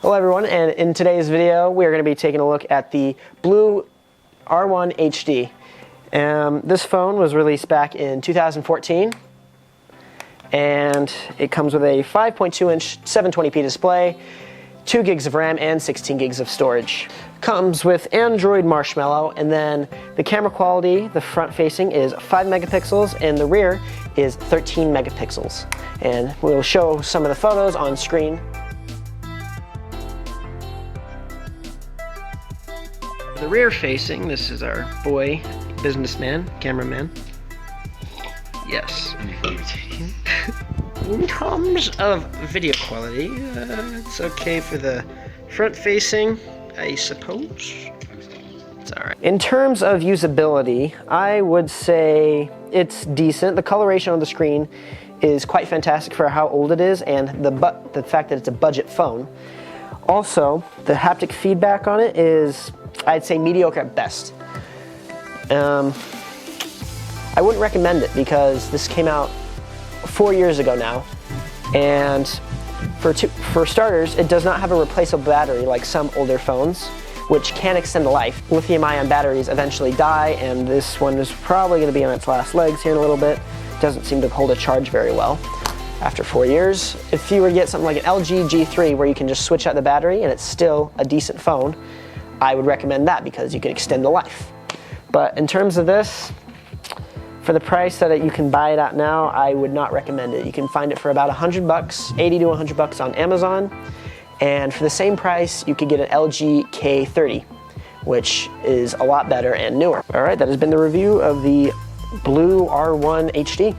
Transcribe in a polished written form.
Hello everyone, and in today's video we are going to be taking a look at the Blue R1 HD. This phone was released back in 2014 and it comes with a 5.2-inch 720p display, 2 gigs of RAM and 16 gigs of storage. Comes with Android Marshmallow, and then the camera quality, the front facing is 5 megapixels and the rear is 13 megapixels. And we'll show some of the photos on screen. The rear facing, this is our boy, businessman, cameraman. Yes. In terms of video quality, it's okay for the front facing, I suppose. It's alright. In terms of usability, I would say it's decent. The coloration on the screen is quite fantastic for how old it is and the fact that it's a budget phone. Also, the haptic feedback on it is, I'd say, mediocre at best. I wouldn't recommend it because this came out 4 years ago now, and for starters, it does not have a replaceable battery like some older phones, which can extend the life. Lithium-ion batteries eventually die, and this one is probably going to be on its last legs here in a little bit. Doesn't seem to hold a charge very well after 4 years. If you were to get something like an LG G30 where you can just switch out the battery and it's still a decent phone, I would recommend that because you can extend the life. But in terms of this, for the price that you can buy it at now, I would not recommend it. You can find it for about $100, 80 to $100 on Amazon. And for the same price, you could get an LG K30, which is a lot better and newer. All right, that has been the review of the Blue R1 HD.